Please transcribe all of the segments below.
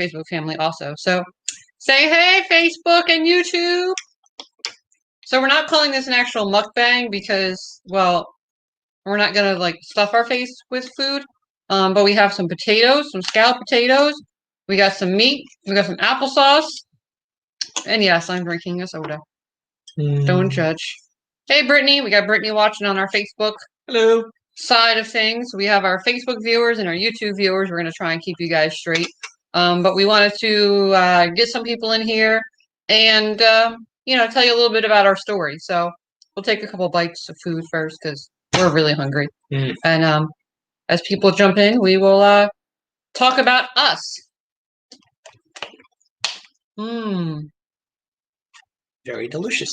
Facebook family also. So say hey, Facebook and YouTube. So we're not calling this an actual mukbang because, well, we're not gonna like stuff our face with food. But we have some potatoes, some scalloped potatoes. We got some meat. We got some applesauce. And yes, I'm drinking a soda. Don't judge. Hey, Brittany. We got Brittany watching on our Facebook. Hello. Side of things. We have our Facebook viewers and our YouTube viewers. We're going to try and keep you guys straight. But we wanted to get some people in here and, tell you a little bit about our story. So we'll take a couple bites of food first because we're really hungry. And as people jump in, we will talk about us. Very delicious.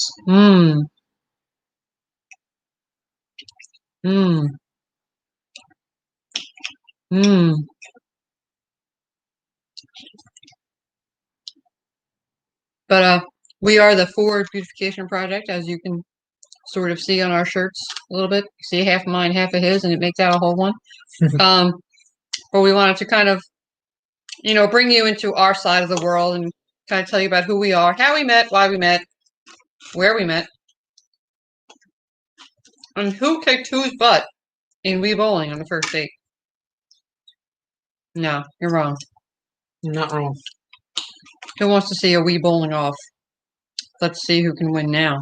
But we are the Ford Beautification Project, as you can sort of see on our shirts a little bit. See half of mine, half of his, and it makes out a whole one. But we wanted to kind of, bring you into our side of the world and kind of tell you about who we are, how we met, why we met, where we met, and who kicked whose butt in Wii Bowling on the first date. No, you're wrong. You're not wrong. Who wants to see a Wii Bowling off? Let's see who can win now.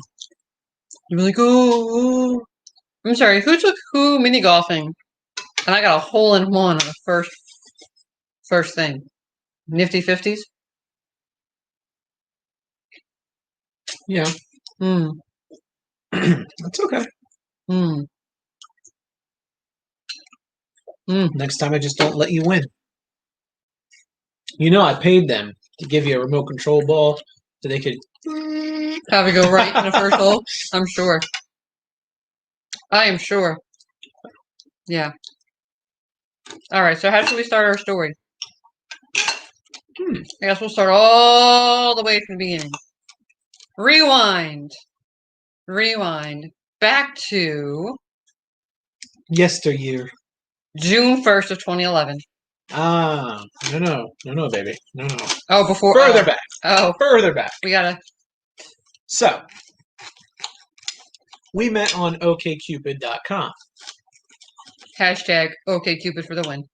You're like, oh. I'm sorry, who took who mini golfing? And I got a hole in one on the first thing. Nifty 50s? Yeah. That's okay. Next time I just don't let you win. I paid them to give you a remote control ball so they could have it go right in the first hole. I'm sure. I am sure. Yeah. All right, so how should we start our story? I guess we'll start all the way from the beginning. Rewind. Back to yesteryear. June 1st of 2011. No, baby. No. Oh, before further back. Oh, further back. We gotta. So, we met on OkCupid.com. Hashtag OkCupid for the win.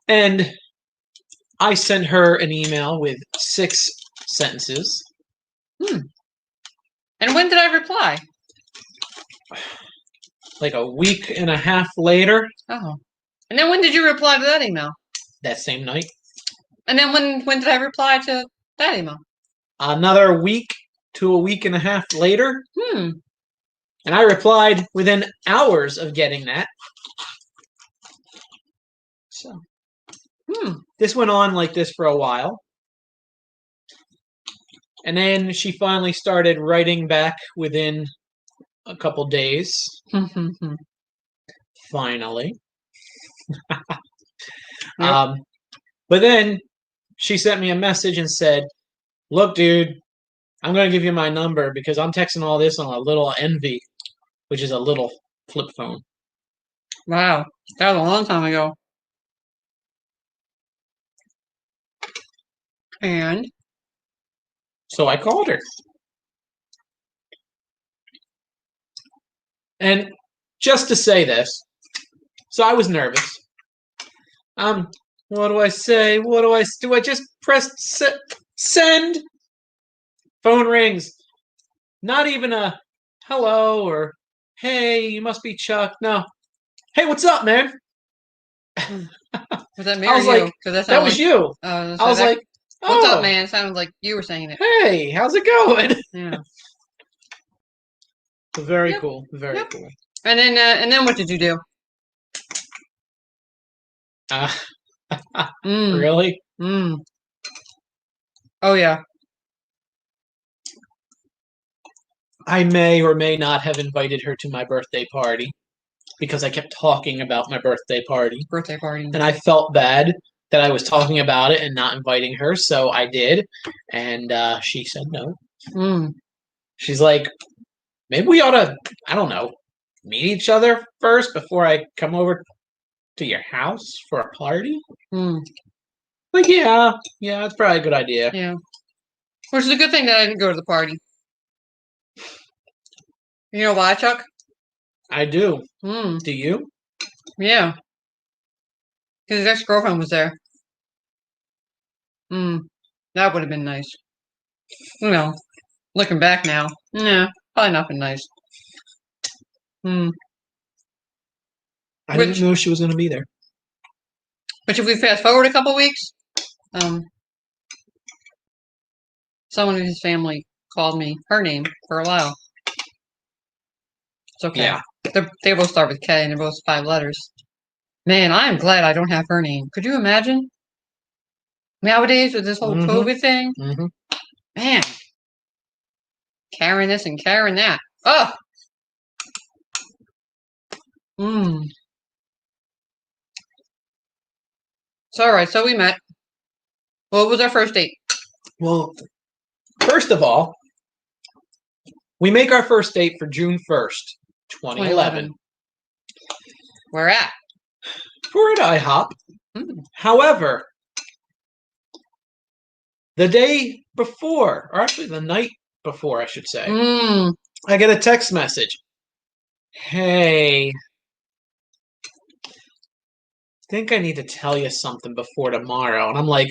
And I sent her an email with 6 sentences. And when did I reply? Like a week and a half later. Oh. And then when did you reply to that email? That same night. And then when did I reply to that email? Another week to a week and a half later. And I replied within hours of getting that. So. This went on like this for a while. And then she finally started writing back within a couple days. Finally. Yep. But then she sent me a message and said, look, dude, I'm going to give you my number because I'm texting all this on a little Envy, which is a little flip phone. Wow. That was a long time ago. And? So I called her. And just to say this, so I was nervous. What do I say? Do I just press send? Phone rings. Not even a hello or hey, you must be Chuck. No. Hey, what's up, man? Was that me I or was you? like, that was you. I was like, oh. What's up, man? It sounded like you were saying it. Hey, how's it going? Yeah. Very cool. Very cool. And then what did you do? Really? Oh, yeah. I may or may not have invited her to my birthday party because I kept talking about my birthday party. And I felt bad that I was talking about it and not inviting her, so I did. And she said no. She's like, maybe we ought to, I don't know, meet each other first before I come over to your house for a party? Hmm. Like, yeah, that's probably a good idea. Yeah. Which is a good thing that I didn't go to the party. You know why, Chuck? I do. Hmm. Do you? Yeah. Because his ex-girlfriend was there. Hmm. That would have been nice. You know, looking back now. Yeah, probably not been nice. Hmm. I didn't know she was going to be there. Which if we fast forward a couple weeks, someone in his family called me her name for a while. It's okay. Yeah. They both start with K and they're both 5 letters. Man, I am glad I don't have her name. Could you imagine? Nowadays with this whole COVID thing? Mm-hmm. Man. Karen this and Karen that. Oh! Mmm. So, alright, so we met. Well, it was our first date. Well, first of all, we make our first date for June 1st, 2011. Where at? We're at IHOP. Mm. However, the day before, or actually the night before, I should say, I get a text message. Hey, I think I need to tell you something before tomorrow. And I'm like,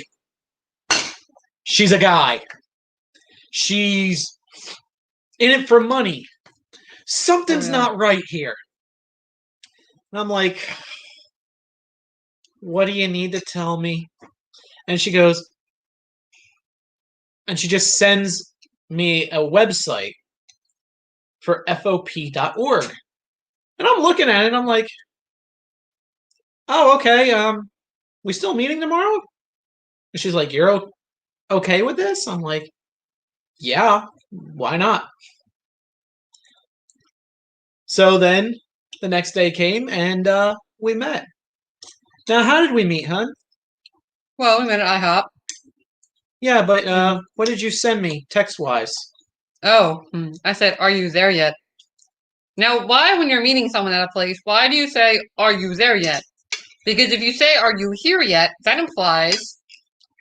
she's a guy. She's in it for money. Something's not right here. And I'm like, what do you need to tell me? And she goes, and she just sends me a website for FOP.org. And I'm looking at it and I'm like, oh, okay. We still meeting tomorrow? And she's like, you're okay with this? I'm like, yeah, why not? So then the next day came and we met. Now, how did we meet, hon? Well, we met at IHOP. Yeah, but what did you send me text-wise? Oh, I said, are you there yet? Now, why, when you're meeting someone at a place, why do you say, are you there yet? Because if you say, are you here yet, that implies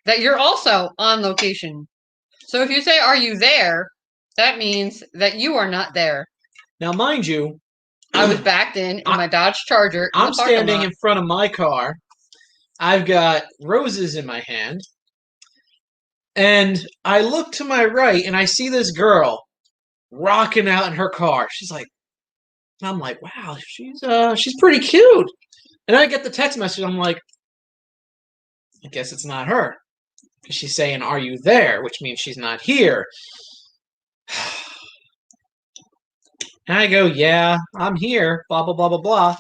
that you're also on location. So if you say, are you there, that means that you are not there. Now, mind you, I was backed in my Dodge Charger. I'm standing in front of my car. I've got roses in my hand. And I look to my right and I see this girl rocking out in her car. She's like, I'm like, wow, she's pretty cute. And I get the text message. I'm like, I guess it's not her. Because she's saying, are you there? Which means she's not here. And I go, yeah, I'm here. Blah, blah, blah, blah, blah.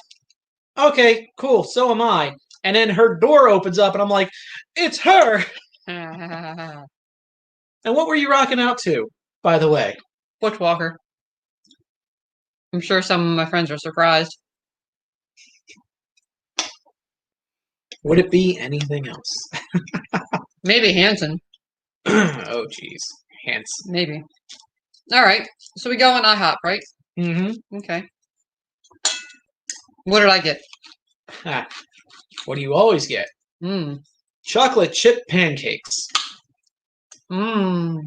Okay, cool. So am I. And then her door opens up and I'm like, it's her. And what were you rocking out to, by the way? Bushwalker. I'm sure some of my friends are surprised. Would it be anything else? Maybe Hanson. Oh, jeez. Hanson. Maybe. All right. So we go on IHOP, right? Mm-hmm. Okay. What did I get? What do you always get? Chocolate chip pancakes. That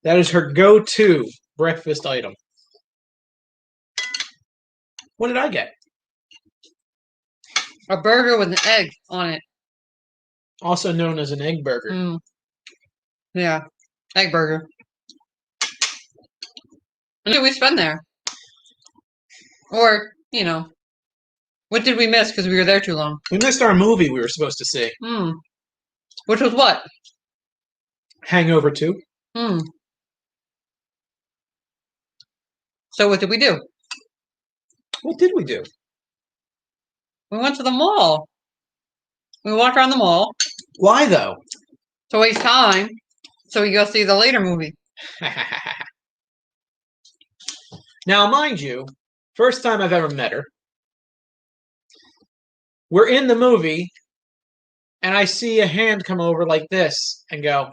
is her go-to breakfast item. What did I get? A burger with an egg on it. Also known as an egg burger. Yeah. Egg burger. What did we spend there? Or, you know, what did we miss because we were there too long? We missed our movie we were supposed to see. Which was what? Hangover 2. So what did we do? What did we do? We went to the mall. We walked around the mall. Why, though? To waste time. So we go see the later movie. Now, mind you, first time I've ever met her. We're in the movie, and I see a hand come over like this and go,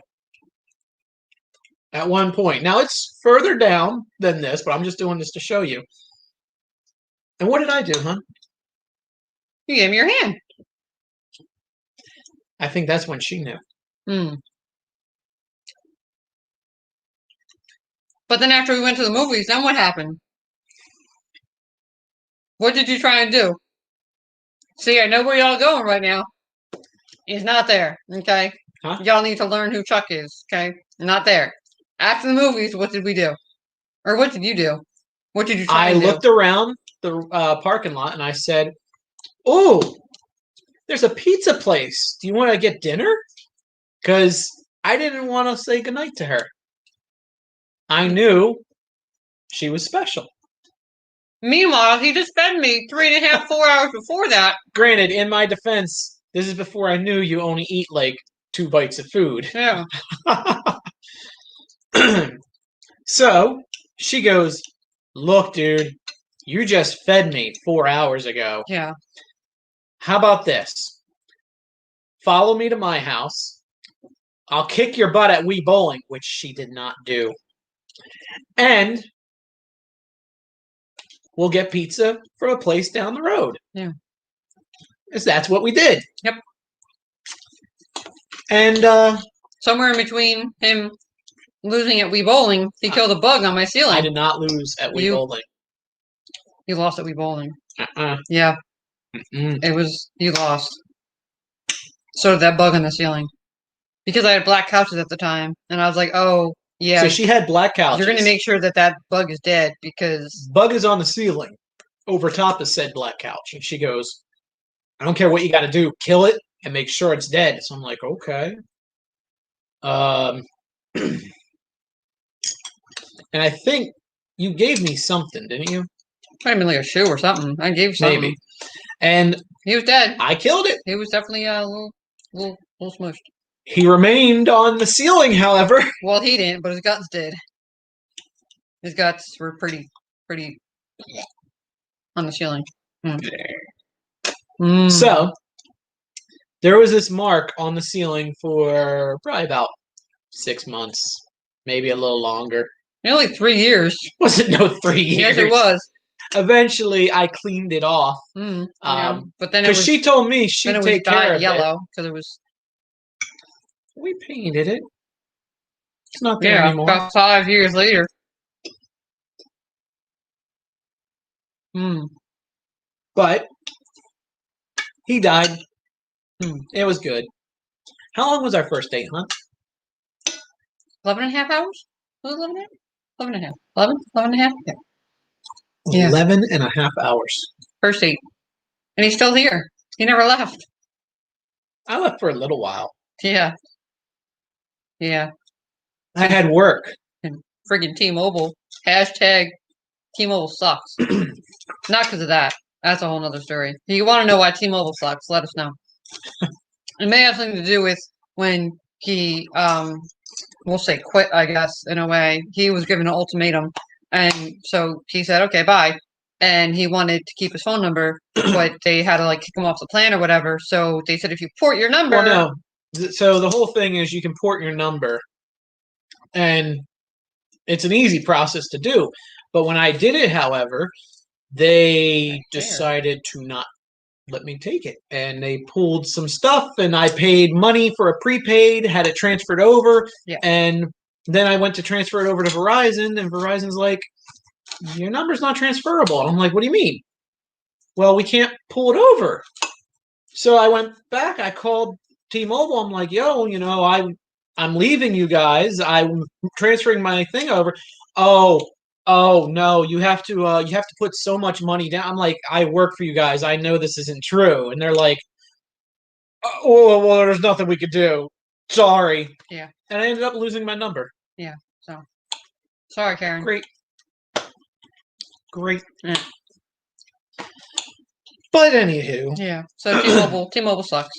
at one point. Now, it's further down than this, but I'm just doing this to show you. And what did I do, huh? You gave me your hand. I think that's when she knew. Hmm. But then after we went to the movies, then what happened? What did you try and do? See, I know where y'all going right now. He's not there, okay? Huh? Y'all need to learn who Chuck is, okay? Not there. After the movies, what did we do? Or what did you do? What did you try I and do? looked around the parking lot and I said, "Oh, there's a pizza place. Do you want to get dinner?" Because I didn't want to say goodnight to her. I knew she was special. Meanwhile, he just fed me 3.5, 4 hours before that. Granted, in my defense, this is before I knew you only eat like 2 bites of food. Yeah. So she goes, "Look, dude, you just fed me 4 hours ago. Yeah. How about this? Follow me to my house. I'll kick your butt at Wii Bowling," which she did not do. "And we'll get pizza from a place down the road." Yeah. Because that's what we did. Yep. And somewhere in between him losing at Wii Bowling, he killed a bug on my ceiling. I did not lose at Wii Bowling. You lost at Wii Bowling. Uh-uh. Yeah. It was, you lost. So did that bug on the ceiling. Because I had black couches at the time, and I was like, oh, yeah. So she had black couches. You're going to make sure that that bug is dead, because... Bug is on the ceiling. Over top is said black couch. And she goes, "I don't care what you got to do. Kill it and make sure it's dead." So I'm like, okay. And I think you gave me something, didn't you? Might have been like a shoe or something. I gave something. Maybe. And he was dead. I killed it. He was definitely a little smushed. He remained on the ceiling, however. Well, he didn't, but his guts did. His guts were pretty on the ceiling. So there was this mark on the ceiling for probably about 6 months, maybe a little longer. Nearly 3 years. Was it no 3 years? Yes, it was. Eventually, I cleaned it off. Yeah. But then because she told me she'd take care of yellow because it was. We painted it. It's not there anymore. About 5 years later. But he died. It was good. How long was our first date, huh? 11.5 hours? Was it 11 and a half? 11 and a half. 11 and a half? Yeah. 11.5 hours. First date. And he's still here. He never left. I left for a little while. Yeah. Yeah. I had work. And friggin' T-Mobile. Hashtag T-Mobile sucks. Not because of that. That's a whole nother story. If you want to know why T-Mobile sucks, let us know. It may have something to do with when he, we'll say quit, I guess, in a way. He was given an ultimatum. And so he said, okay, bye. And he wanted to keep his phone number, but they had to like kick him off the plan or whatever. So they said, if you port your number. Well, no. So the whole thing is you can port your number. And it's an easy process to do. But when I did it, however, they decided to not let me take it. And they pulled some stuff, and I paid money for a prepaid, had it transferred over. Yeah. And then I went to transfer it over to Verizon, and Verizon's like, your number's not transferable. And I'm like, what do you mean? Well, we can't pull it over. So I went back. I called T-Mobile. I'm like, yo, I'm leaving you guys. I'm transferring my thing over. Oh no, you have to put so much money down. I'm like, I work for you guys. I know this isn't true. And they're like, oh, well, there's nothing we could do. Sorry. Yeah. And I ended up losing my number. Yeah. So sorry, Karen. Great. Yeah. But anywho. Yeah. So T-Mobile sucks.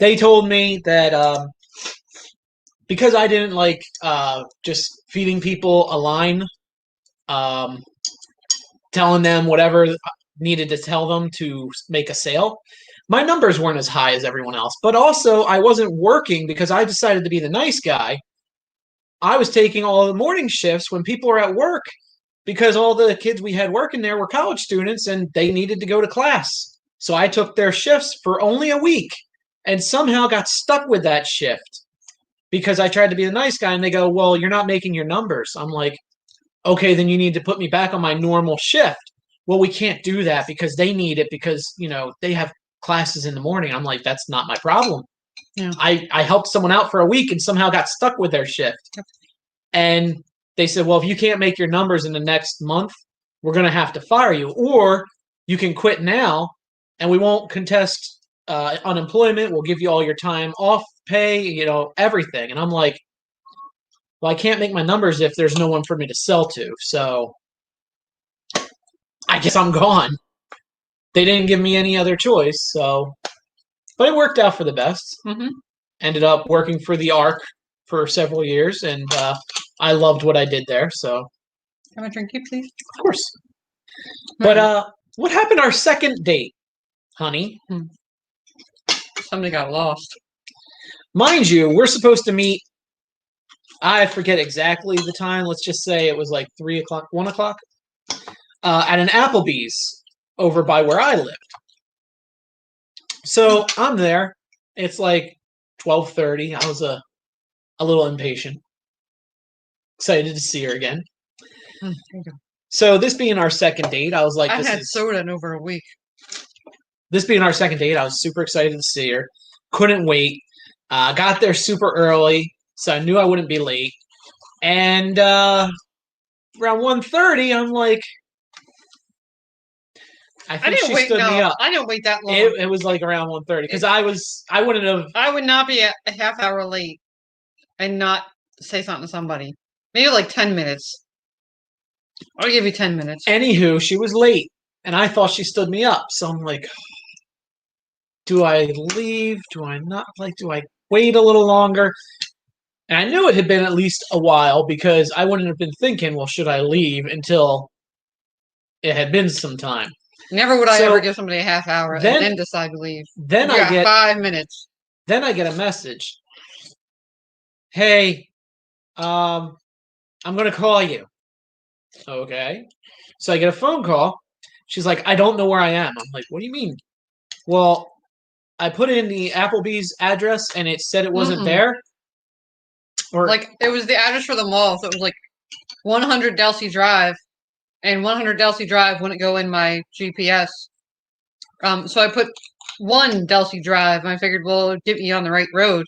They told me that because I didn't like just feeding people a line, telling them whatever needed to tell them to make a sale, my numbers weren't as high as everyone else. But also, I wasn't working because I decided to be the nice guy. I was taking all the morning shifts when people were at work because all the kids we had working there were college students and they needed to go to class. So I took their shifts for only a week and somehow got stuck with that shift because I tried to be the nice guy and they go, well, you're not making your numbers. I'm like, okay, then you need to put me back on my normal shift. Well, we can't do that because they need it because, they have classes in the morning. I'm like, that's not my problem. Yeah. I helped someone out for a week and somehow got stuck with their shift. Yep. And they said, well, if you can't make your numbers in the next month, we're going to have to fire you. Or you can quit now and we won't contest unemployment. We'll give you all your time off pay, everything. And I'm like, well, I can't make my numbers if there's no one for me to sell to. So I guess I'm gone. They didn't give me any other choice. But it worked out for the best. Mm-hmm. Ended up working for the ARC for several years, and I loved what I did there. So, have a drink, please. Of course. But what happened our second date, honey? Somebody got lost. Mind you, we're supposed to meet. I forget exactly the time. Let's just say it was like 3 o'clock, 1 o'clock, at an Applebee's over by where I lived. So I'm there. It's like 12:30. I was a little impatient. Excited to see her again. There you go. So this being our second date, I was like, I had soda in over a week. This being our second date, I was super excited to see her. Couldn't wait. Got there super early, so I knew I wouldn't be late. And around 1:30, I'm like, I think she stood me up. I didn't wait that long. It was like around 1:30 because I wouldn't have. I would not be a half hour late and not say something to somebody. Maybe like 10 minutes. I'll give you 10 minutes. Anywho, she was late, and I thought she stood me up. So I'm like, do I leave? Do I not? Do I wait a little longer? And I knew it had been at least a while because I wouldn't have been thinking, well, should I leave until it had been some time. Never would I ever give somebody a half hour and then decide to leave. Then I get 5 minutes. Then I get a message. Hey, I'm going to call you. Okay. So I get a phone call. She's like, I don't know where I am. I'm like, what do you mean? Well, I put in the Applebee's address and it said it wasn't there. Or it was the address for the mall. So it was like 100 Delsey Drive. And 100 Delsey Drive wouldn't go in my GPS. So I put 1 Delsey Drive, and I figured, well, it'd get me on the right road.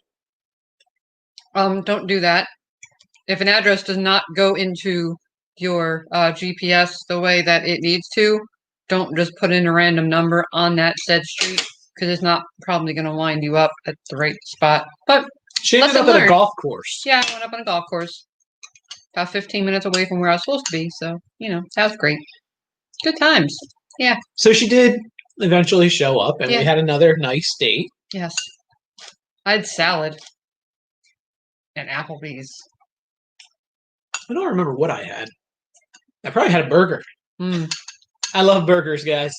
Don't do that. If an address does not go into your GPS the way that it needs to, don't just put in a random number on that said street, because it's not probably going to wind you up at the right spot. But she ended up at a golf course. Yeah, I went up on a golf course. About 15 minutes away from where I was supposed to be, so, that was great. Good times. Yeah. So she did eventually show up, and we had another nice date. Yes. I had salad at Applebee's. I don't remember what I had. I probably had a burger. I love burgers, guys.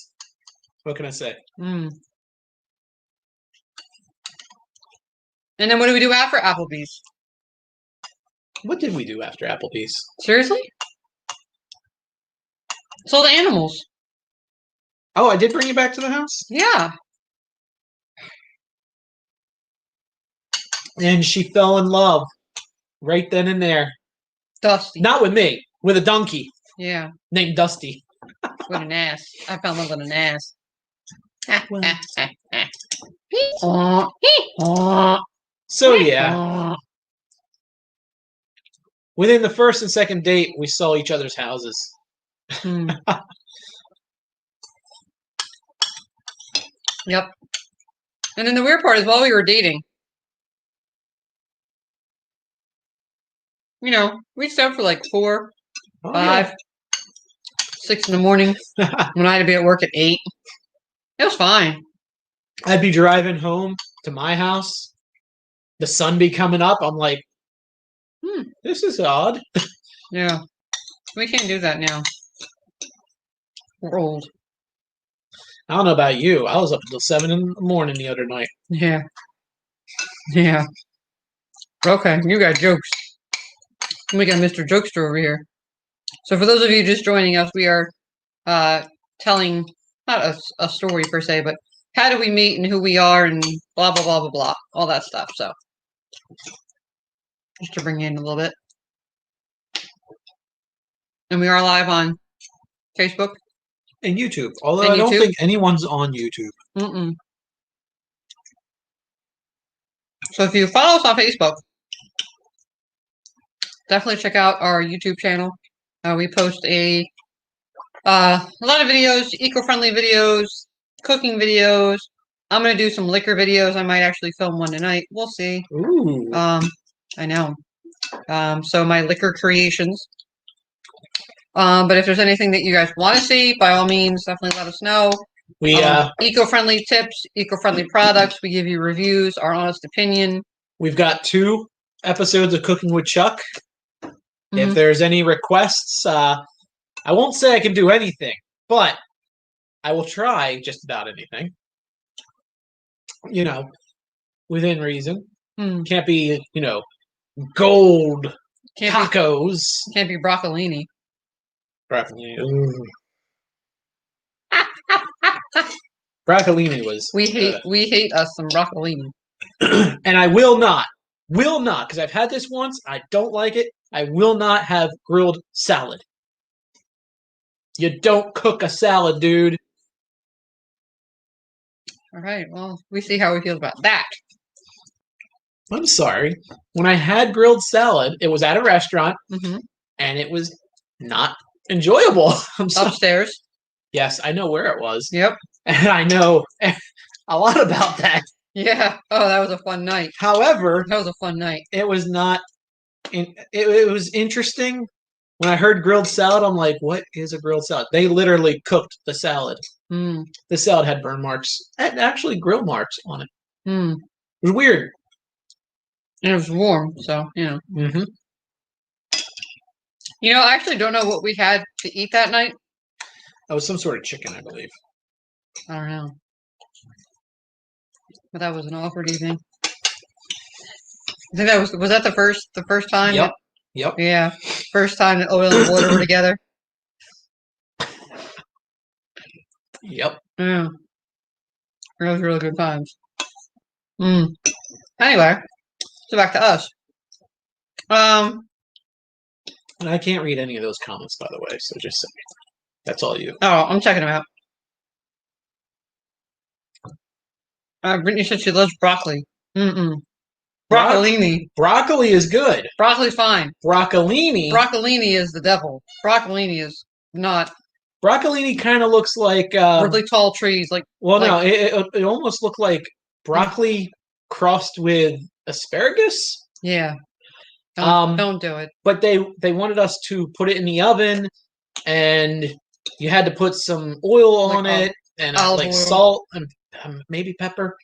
What can I say? And then what do we do after Applebee's? What did we do after Applebee's? Seriously? Sold animals. Oh, I did bring you back to the house? Yeah. And she fell in love right then and there. Dusty. Not with me, with a donkey. Yeah. Named Dusty. With an ass. I fell in love with an ass. So, yeah. Within the first and second date, we saw each other's houses. Yep. And then the weird part is while we were dating, we'd stay up for like 4, 5, 6 in the morning when I had to be at work at 8. It was fine. I'd be driving home to my house. The sun be coming up. I'm like, this is odd. Yeah. We can't do that now. We're old. I don't know about you. I was up until 7 in the morning the other night. Yeah. Yeah. Okay, you got jokes. We got Mr. Jokester over here. So for those of you just joining us, we are telling, not a story per se, but how do we meet and who we are and blah, blah, blah, blah, blah. All that stuff. So, just to bring in a little bit. And we are live on Facebook. And YouTube. Although And I don't YouTube. think anyone's on YouTube. Mm-mm. So if you follow us on Facebook, definitely check out our YouTube channel. We post a lot of videos, eco-friendly videos, cooking videos. I'm gonna do some liquor videos. I might actually film one tonight. We'll see. Ooh. I know. So my liquor creations. But if there's anything that you guys want to see, by all means, definitely let us know. We eco-friendly tips, eco-friendly products. We give you reviews, our honest opinion. We've got 2 episodes of Cooking with Chuck. Mm-hmm. If there's any requests, I won't say I can do anything, but I will try just about anything. You know, within reason. Can't be, gold tacos. Can't be broccolini. Broccolini. Broccolini was. We hate us some broccolini. And I will not, because I've had this once. I don't like it. I will not have grilled salad. You don't cook a salad, dude. All right. Well, we see how we feel about that. I'm sorry. When I had grilled salad, it was at a restaurant, and it was not enjoyable. Upstairs. Yes, I know where it was. Yep. And I know a lot about that. Yeah. Oh, that was a fun night. However, that was a fun night. It was not. It was interesting. When I heard grilled salad, I'm like, "What is a grilled salad?" They literally cooked the salad. The salad had burn marks, and actually grill marks on it. It was weird. And it was warm, so you know. You know, I actually don't know what we had to eat that night. That was some sort of chicken, I believe. I don't know. But that was an awkward evening. I think that was that the first time? Yep. Yep. Yeah. First time that oil and water were together. Yep. Yeah. That was really good times. Anyway, so back to us. And I can't read any of those comments, by the way, so just that's all you. Oh, I'm checking them out. Brittany said she loves broccoli. Broccolini. Broccoli is good. Broccoli's fine. Broccolini is the devil. Broccolini is not. Broccolini kind of looks like really tall trees. No, it almost looked like broccoli crossed with asparagus. Yeah. Don't do it. But they wanted us to put it in the oven, and you had to put some oil on it and like salt and maybe pepper,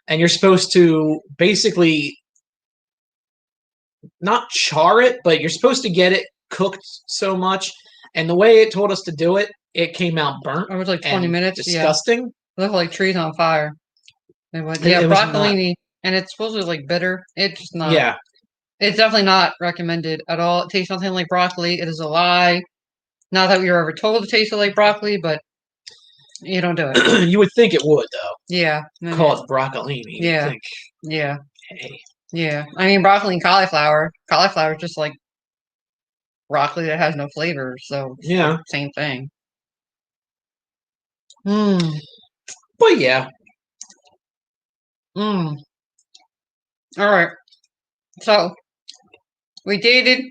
and you're supposed to basically not char it, but you're supposed to get it cooked so much. And the way it told us to do it, it came out burnt. It was like 20 minutes. Disgusting. Yeah. It looked like trees on fire. Broccolini, and it's supposed to be like bitter. It's just not. Yeah. It's definitely not recommended at all. It tastes nothing like broccoli. It is a lie. Not that we were ever told it tasted like broccoli, but you don't do it. You would think it would, though. Yeah. Call it broccolini. Yeah. Yeah. Hey. Yeah. I mean, broccoli and cauliflower. Cauliflower is just like broccoli that has no flavor. So yeah, same thing. But yeah. All right. So we dated.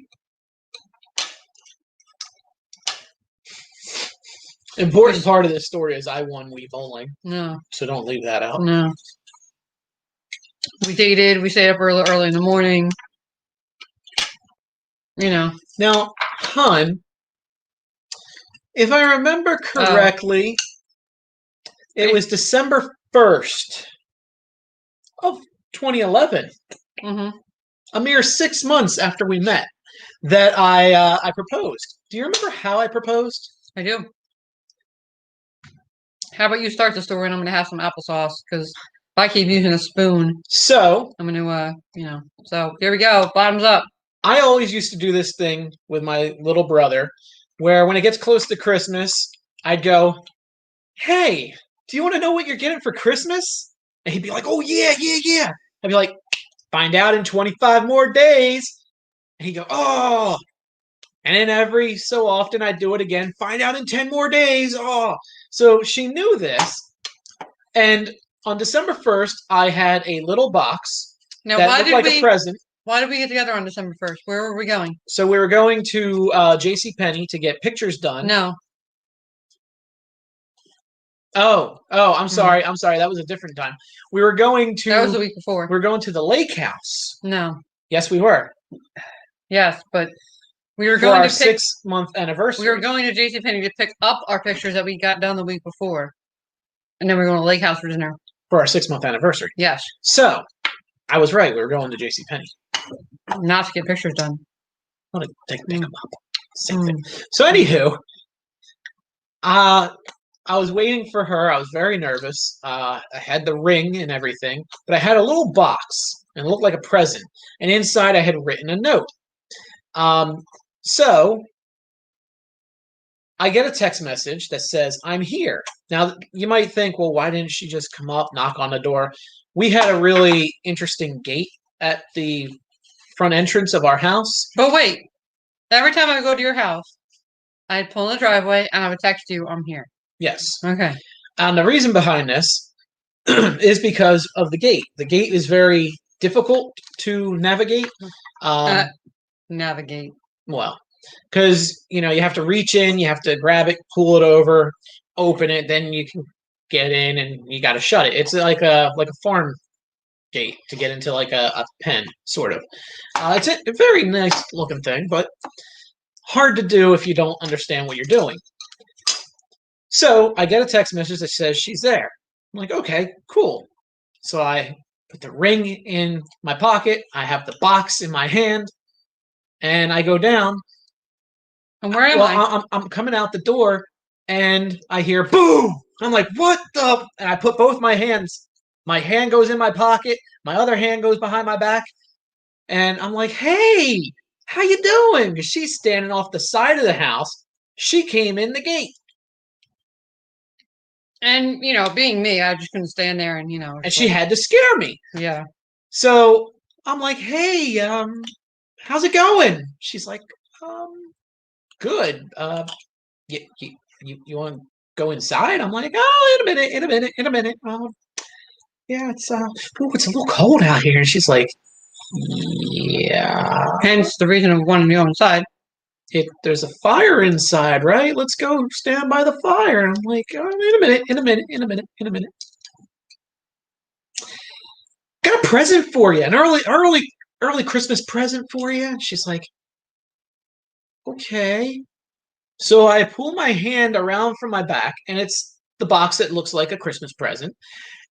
Important part of this story is I won Weave Only. No. So don't leave that out. No. We dated. We stayed up early in the morning. You know. Now, hun, if I remember correctly, it was December 1st of 2011. A mere 6 months after we met, that I proposed. Do you remember how I proposed? I do. How about you start the story, and I'm going to have some applesauce, because if I keep using a spoon, so I'm going to, So here we go. Bottoms up. I always used to do this thing with my little brother, where when it gets close to Christmas, I'd go, "Hey, do you want to know what you're getting for Christmas? And he'd be like, oh, yeah, yeah, yeah. I'd be like, find out in 25 more days. And he'd go, oh. And then every so often I'd do it again, find out in 10 more days. Oh. So she knew this. And on December 1st, I had a little box that looked like a present. Why did we get together on December 1st? Where were we going? So we were going to JCPenney to get pictures done. No. Oh, I'm sorry. I'm sorry. That was a different time. We were going to... That was the week before. We were going to the lake house. No. Yes, we were. Yes, but we were going to our 6-month anniversary. We were going to JCPenney to pick up our pictures that we got done the week before. And then we were going to lake house for dinner. For our 6-month anniversary. Yes. So, I was right. We were going to JCPenney. Not to get pictures done. I want to pick them up. Same thing. So, anywho, I was waiting for her. I was very nervous. I had the ring and everything, but I had a little box and it looked like a present. And inside I had written a note. So I get a text message that says, I'm here. Now, you might think, well, why didn't she just come up, knock on the door? We had a really interesting gate at the front entrance of our house. But wait, every time I go to your house, I'd pull in the driveway and I would text you, I'm here. Yes. Okay. And the reason behind this is because of the gate. The gate is very difficult to navigate. Navigate. Well, because, you have to reach in, you have to grab it, pull it over, open it, then you can get in and you got to shut it. It's like a farm gate to get into like a pen, sort of. It's a very nice looking thing, but hard to do if you don't understand what you're doing. So I get a text message that says she's there. I'm like, okay, cool. So I put the ring in my pocket. I have the box in my hand, and I go down. And where am I? I'm coming out the door, and I hear boom. I'm like, what the? And I put both my hands. My hand goes in my pocket. My other hand goes behind my back, and I'm like, hey, how you doing? Because she's standing off the side of the house. She came in the gate. And, being me, I just couldn't stand there and, And she had to scare me. Yeah. So I'm like, hey, how's it going? She's like, good. You want to go inside? I'm like, oh, in a minute. Yeah, it's a little cold out here. And she's like, yeah. Hence the reason of wanting to go inside. There's a fire inside, right? Let's go stand by the fire. And I'm like, oh, in a minute. Got a present for you, an early Christmas present for you. And she's like, okay. So I pull my hand around from my back, and it's the box that looks like a Christmas present.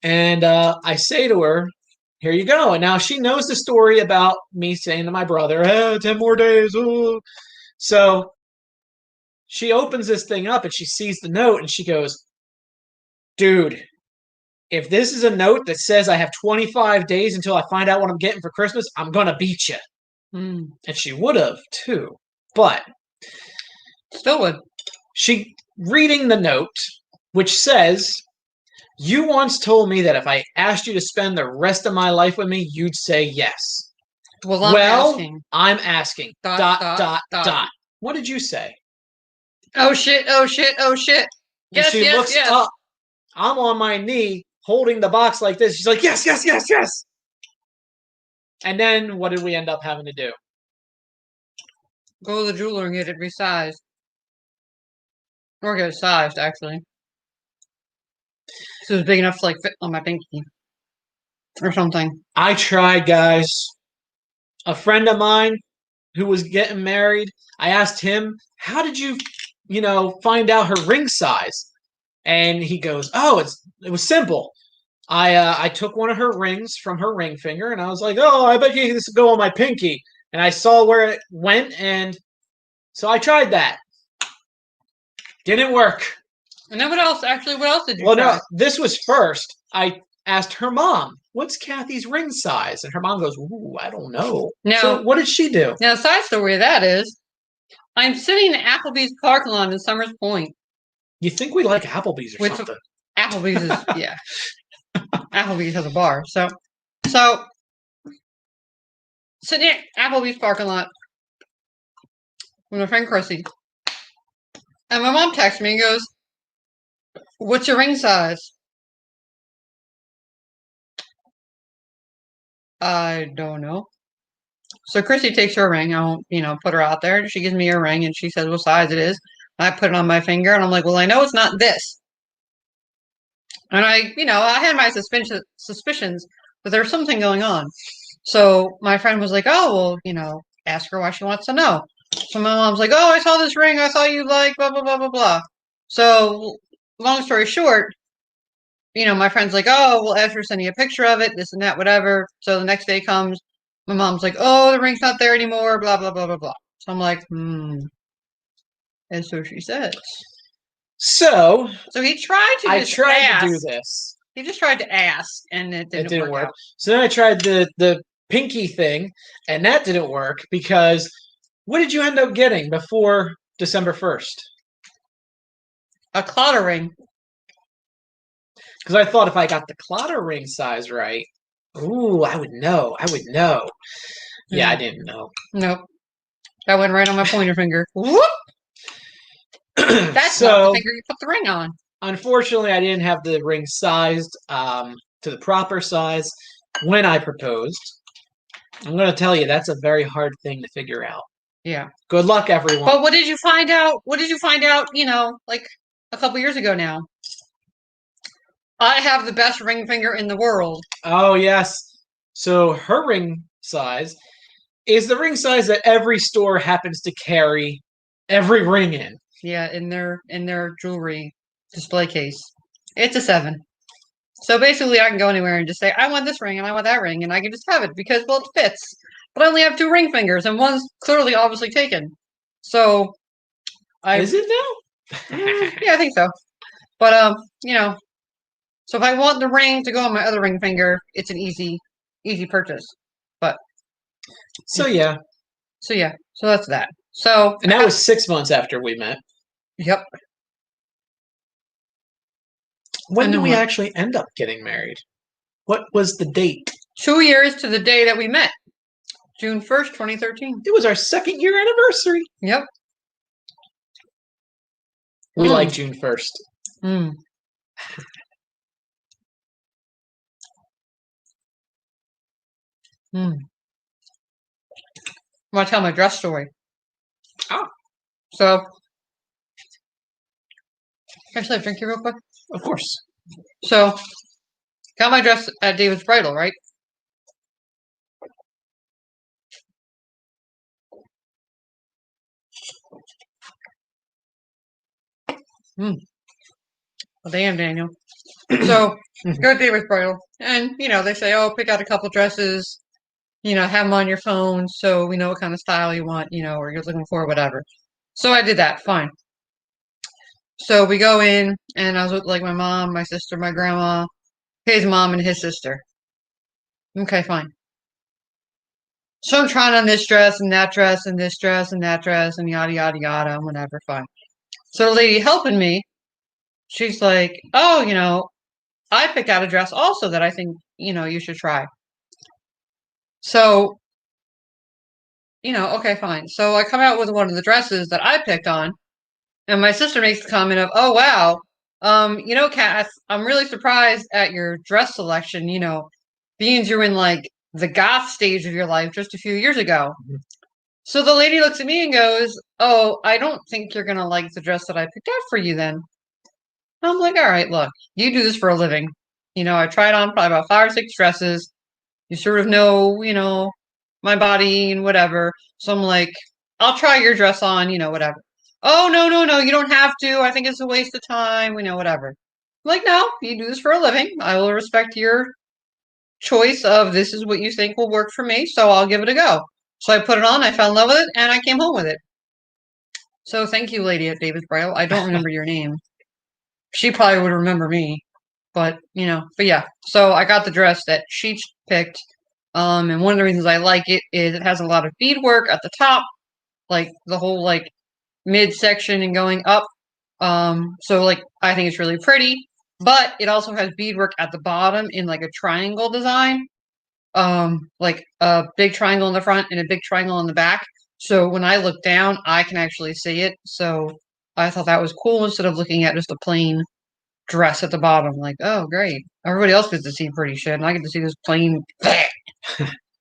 And I say to her, here you go. And now she knows the story about me saying to my brother, 10 more days. Oh. So she opens this thing up and she sees the note and she goes, dude, if this is a note that says I have 25 days until I find out what I'm getting for Christmas, I'm going to beat you. And she would have too. But still would. She reading the note, which says, you once told me that if I asked you to spend the rest of my life with me, you'd say yes. Well, I'm asking. Dot. What did you say? Oh shit. Yes, she looks up. I'm on my knee holding the box like this. She's like, yes. And then what did we end up having to do? Go to the jeweler and get it resized. Or get it sized, actually. So it was big enough to fit on my pinky. Or something. I tried, guys. A friend of mine who was getting married, I asked him, how did you, find out her ring size? And he goes, oh, it was simple. I took one of her rings from her ring finger, and I was like, oh, I bet you this would go on my pinky. And I saw where it went, and so I tried that. Didn't work. And then what else did you try? No, this was first. I asked her mom, what's Kathy's ring size? And her mom goes, ooh, I don't know. Now, so what did she do? Now, the side story of that is, I'm sitting in Applebee's parking lot in Summers Point. You think we like Applebee's or something? Applebee's is, yeah. Applebee's has a bar. So sitting at Applebee's parking lot with my friend Chrissy. And my mom texts me and goes, "What's your ring size?" I don't know. So Chrissy takes her ring. I won't, put her out there. She gives me her ring and she says what size it is. I put it on my finger and I'm like, well, I know it's not this. And I had my suspicions, but there's something going on. So my friend was like, oh, well, ask her why she wants to know. So my mom's like, oh, I saw this ring. I thought you'd like blah, blah, blah, blah, blah. So long story short, my friend's like, oh, well, Esther's sending a picture of it, this and that, whatever. So the next day comes, my mom's like, oh, the ring's not there anymore, blah, blah, blah, blah, blah. So I'm like, and so she says. So he tried to I tried to do this. He just tried to ask, and it didn't work. So then I tried the pinky thing, and that didn't work because what did you end up getting before December 1st? A clotter ring. Because I thought if I got the clotter ring size right, ooh, I would know. Yeah, I didn't know. Nope. That went right on my pointer finger. Whoop! That's not the finger you put the ring on. Unfortunately, I didn't have the ring sized to the proper size when I proposed. I'm going to tell you, that's a very hard thing to figure out. Yeah. Good luck, everyone. But what did you find out? Like a couple years ago now? I have the best ring finger in the world. Oh, yes. So her ring size is the ring size that every store happens to carry every ring in. Yeah, in their jewelry display case. It's a 7. So basically I can go anywhere and just say, I want this ring and I want that ring, and I can just have it because, well, it fits. But I only have 2 ring fingers and one's clearly obviously taken. So Is it now? Yeah, I think so. But so if I want the ring to go on my other ring finger, it's an easy purchase. But So yeah. So that's that. So and that was 6 months after we met. Yep. When did we actually end up getting married? What was the date? 2 years to the day that we met. June 1st, 2013. It was our 2nd year anniversary. Yep. We like June 1st. Mm. Mm. I want to tell my dress story. Oh. So, can I say a drink here real quick? Of course. So, got my dress at David's Bridal, right? Well, damn, Daniel. So, go to David's Bridal, and, they say, oh, pick out a couple dresses, have them on your phone so we know what kind of style you want, or you're looking for, whatever. So I did that, fine. So we go in, and I was with, my mom, my sister, my grandma, his mom, and his sister. Okay, fine. So I'm trying on this dress, and that dress, and this dress, and that dress, and yada, yada, yada, and whatever, fine. So the lady helping me, she's like, oh, I picked out a dress also that I think, you should try. So, okay, fine. So I come out with one of the dresses that I picked on, and my sister makes the comment of, oh, wow, Cass, I'm really surprised at your dress selection, being you're in, the goth stage of your life just a few years ago. Mm-hmm. So the lady looks at me and goes, oh, I don't think you're going to like the dress that I picked out for you then. I'm like, all right, look, you do this for a living. I tried on probably about 5 or 6 dresses. You sort of know, my body and whatever. So I'm like, I'll try your dress on, whatever. Oh, no, you don't have to. I think it's a waste of time, whatever. I'm like, no, you do this for a living. I will respect your choice of this is what you think will work for me, so I'll give it a go. So I put it on, I fell in love with it, and I came home with it. So thank you, lady at David's Bridal. I don't remember your name. She probably would remember me. But yeah. So I got the dress that she picked. And one of the reasons I like it is it has a lot of beadwork at the top, the whole midsection and going up. So I think it's really pretty. but it also has beadwork at the bottom in like a triangle design. Like a big triangle in the front and a big triangle in the back. So when I look down, I can actually see it. So I thought that was cool instead of looking at just a plain dress at the bottom. Like, oh, great. Everybody else gets to see pretty shit, and I get to see this plain.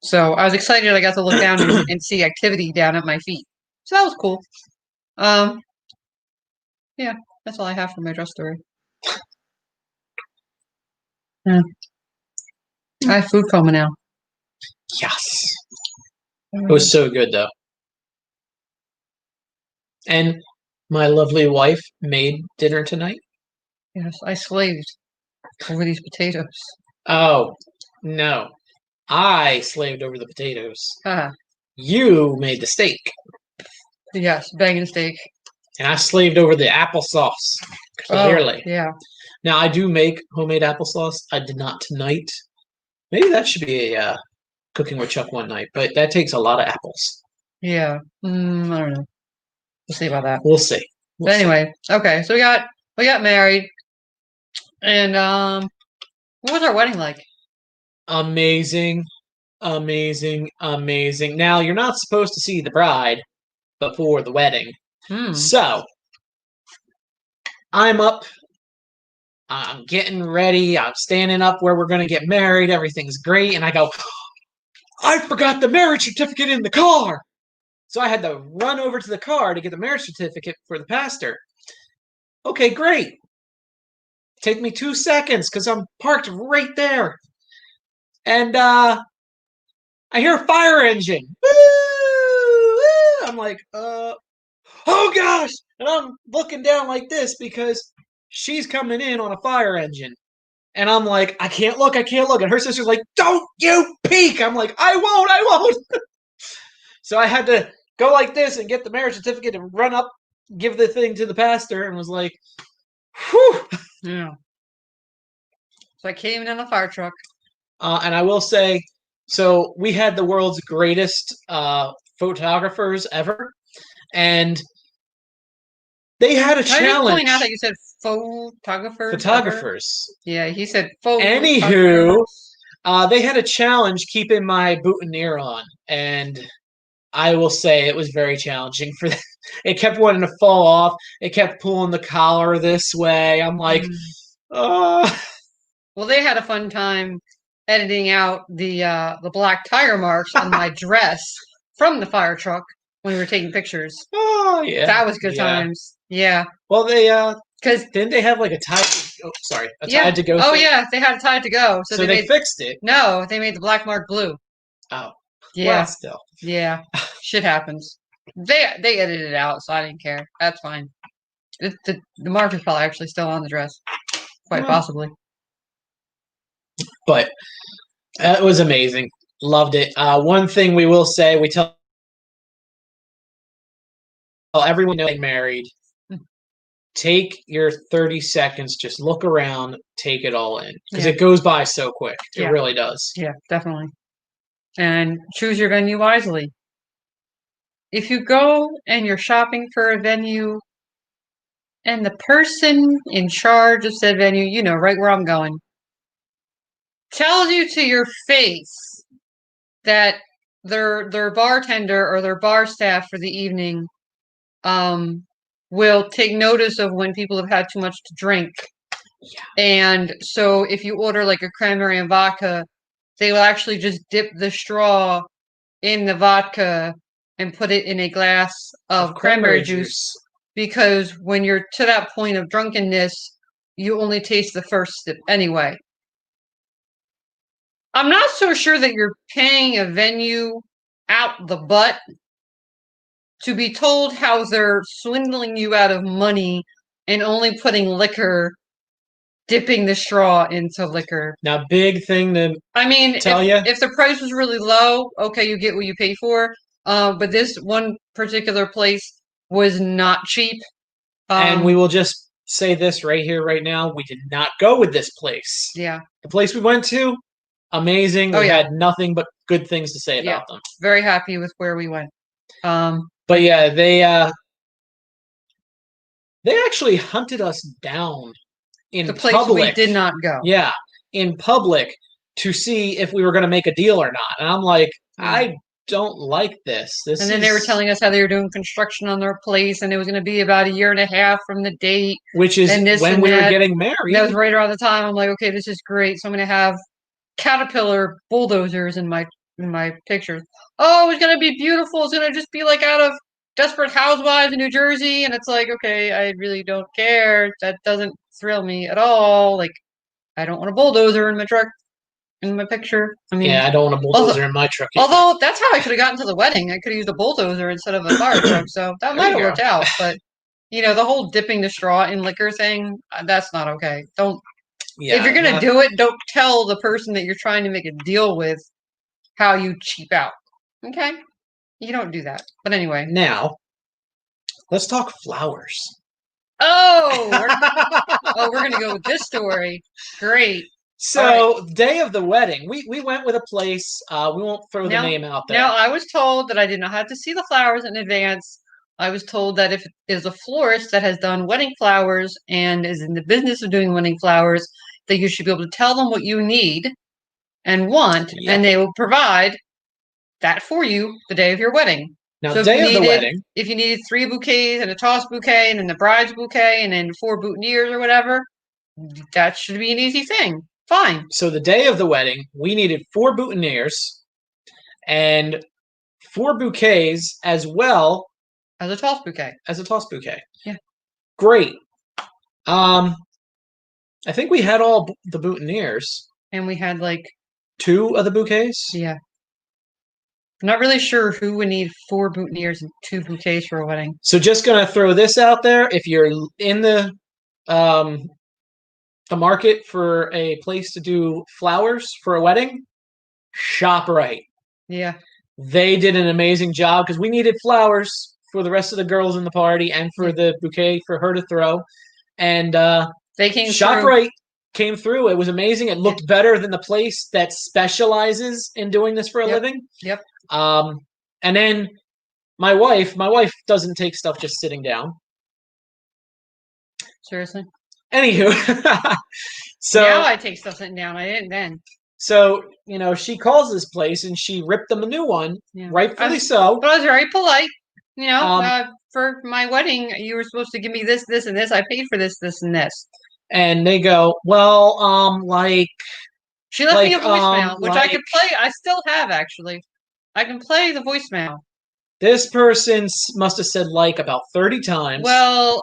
So I was excited I got to look down and see activity down at my feet. So that was cool. Yeah, that's all I have for my dress story. Yeah. I have food coma now. Yes. It was so good, though. And my lovely wife made dinner tonight. Yes, I slaved over these potatoes. Oh, no. I slaved over the potatoes. Ah, You made the steak. yes, banging steak. And I slaved over the applesauce. Clearly. Oh, yeah. Now, I do make homemade applesauce. I did not tonight. Maybe that should be a cooking with Chuck one night, but that takes a lot of apples. Yeah. I don't know. We'll see about that. We'll see. But anyway, okay. So we got married, and what was our wedding like? Amazing, amazing, amazing. Now, you're not supposed to see the bride before the wedding. So, I'm up. I'm getting ready. I'm standing up where we're going to get married. Everything's great. And I go, I forgot the marriage certificate in the car. So I had to run over to the car to get the marriage certificate for the pastor. Okay, great. Take me 2 seconds because I'm parked right there. And I hear a fire engine. Woo! Woo! I'm like, oh gosh. And I'm looking down like this because she's coming in on a fire engine. And I'm like, I can't look. And her sister's like, don't you peek. I'm like, I won't. So I had to go like this and get the marriage certificate and run up, give the thing to the pastor, and was like, whew. Yeah. So I came in a fire truck. And I will say, so we had the world's greatest photographers ever. And they had a challenge. Can I just point out that you said photographers? Yeah, he said photographers. Anywho, they had a challenge keeping my boutonniere on. And I will say it was very challenging for them. It kept wanting to fall off. It kept pulling the collar this way. I'm like, Well, they had a fun time editing out the black tire marks on my dress from the fire truck when we were taking pictures. Oh, yeah. That was good times. Yeah. Well, they because didn't they have like a tie? A tie to go. Oh yeah, they had a tie to go. So they fixed it. No, they made the black mark blue. Oh. Yeah. Well, still. Yeah. Shit happens. They edited it out, so I didn't care. That's fine. The mark is probably actually still on the dress, quite possibly. But it was amazing. Loved it. One thing we will say, we tell everyone getting married, take your 30 seconds, just look around, take it all in. Because it goes by so quick. It really does. Yeah, definitely. And choose your venue wisely. If you go and you're shopping for a venue and the person in charge of said venue, you know, right where I'm going, tells you to your face that their bartender or their bar staff for the evening will take notice of when people have had too much to drink. Yeah. And so if you order like a cranberry and vodka, they will actually just dip the straw in the vodka and put it in a glass of cranberry juice. Because when you're to that point of drunkenness, you only taste the first sip anyway. I'm not so sure that you're paying a venue out the butt to be told how they're swindling you out of money and only putting liquor, dipping the straw into liquor. Now, big thing to tell you. If the price was really low, okay, you get what you pay for. But this one particular place was not cheap. And we will just say this right here, right now. We did not go with this place. Yeah. The place we went to, amazing. We had nothing but good things to say about them. Very happy with where we went. But yeah, they actually hunted us down in the place public. we did not go. Yeah, in public to see if we were going to make a deal or not. And I'm like, I don't like this. And then they were telling us how they were doing construction on their place, and it was going to be about 1.5 years from the date. Which is when we were getting married. That was right around the time. I'm like, okay, this is great. So I'm going to have Caterpillar bulldozers in my pictures. Oh, it's going to be beautiful. It's going to just be like out of Desperate Housewives in New Jersey. And it's like, okay, I really don't care. That doesn't thrill me at all. Like, I don't want a bulldozer in my truck. In my picture. I mean, yeah, I don't want a bulldozer in my truck. Although that's how I could have gotten to the wedding. I could have used a bulldozer instead of a fire truck, so that might have worked out. But the whole dipping the straw in liquor thing, that's not okay. Don't. Yeah, if you're gonna do it, don't tell the person that you're trying to make a deal with how you cheap out. Okay, you don't do that. But anyway, now let's talk flowers. Oh, we're gonna go with this story. Great. So, day of the wedding, we went with a place. We won't throw the name out there. Now, I was told that I did not have to see the flowers in advance. I was told that if it is a florist that has done wedding flowers and is in the business of doing wedding flowers, that you should be able to tell them what you need and want, and they will provide that for you the day of your wedding. Now, so day of the wedding, if you needed 3 bouquets and a toss bouquet and then the bride's bouquet and then 4 boutonnieres or whatever, that should be an easy thing. Fine. So the day of the wedding, we needed 4 boutonnieres and 4 bouquets as well as a toss bouquet. Yeah. Great. I think we had all the boutonnieres. And we had like 2 of the bouquets. Yeah. I'm not really sure who would need 4 boutonnieres and 2 bouquets for a wedding. So just gonna throw this out there: if you're in the market for a place to do flowers for a wedding, ShopRite. Yeah. They did an amazing job because we needed flowers for the rest of the girls in the party and for the bouquet for her to throw. And they came ShopRite came through. It was amazing. It looked better than the place that specializes in doing this for a living. Yep. And then my wife doesn't take stuff just sitting down. Seriously? Anywho, so now I take stuff sitting down. I didn't then. So she calls this place and she ripped them a new one, rightfully so. But I was very polite. For my wedding, you were supposed to give me this, this, and this. I paid for this, this, and this. And they go, well, like she left me a voicemail, which I could play. I still have actually. I can play the voicemail. This person must have said about 30 times. Well,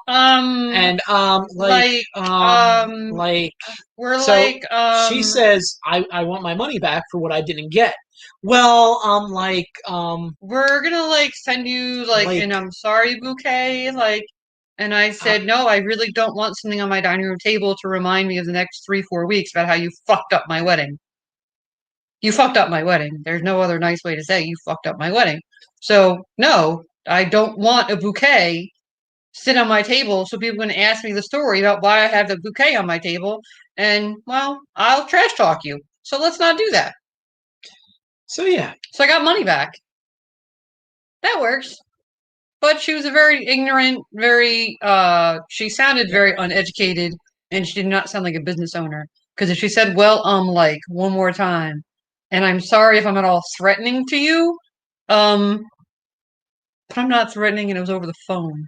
she says, I want my money back for what I didn't get. Well, we're gonna send you an I'm sorry bouquet, and I said, no, I really don't want something on my dining room table to remind me of the next 3-4 weeks about how you fucked up my wedding. You fucked up my wedding. There's no other nice way to say you fucked up my wedding. So, no, I don't want a bouquet sit on my table so people can ask me the story about why I have the bouquet on my table. And, well, I'll trash talk you. So let's not do that. So, yeah. So I got money back. That works. But she was a very ignorant, she sounded very uneducated, and she did not sound like a business owner. Because if she said, well, one more time, and I'm sorry if I'm at all threatening to you, but I'm not threatening, and it was over the phone.